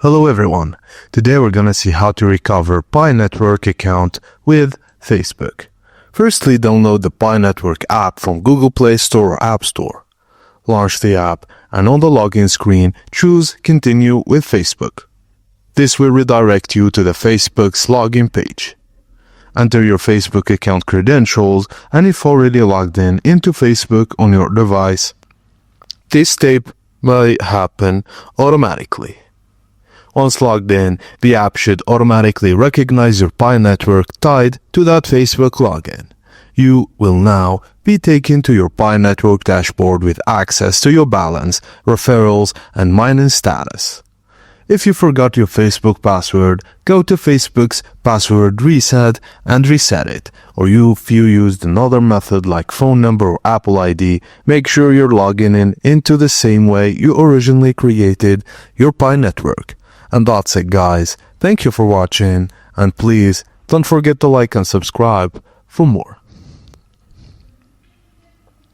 Hello everyone, today we're gonna see how to recover Pi Network account with Facebook. Firstly, download the Pi Network app from Google Play Store or App Store. Launch the app and on the login screen, choose Continue with Facebook. This will redirect you to the Facebook's login page. Enter your Facebook account credentials and if already logged in into Facebook on your device, this step may happen automatically. Once logged in, the app should automatically recognize your Pi network tied to that Facebook login. You will now be taken to your Pi network dashboard with access to your balance, referrals, and mining status. If you forgot your Facebook password, go to Facebook's password reset and reset it. Or if you used another method like phone number or Apple ID, make sure you're logging in into the same way you originally created your Pi network. And that's it guys, thank you for watching and please don't forget to like and subscribe for more.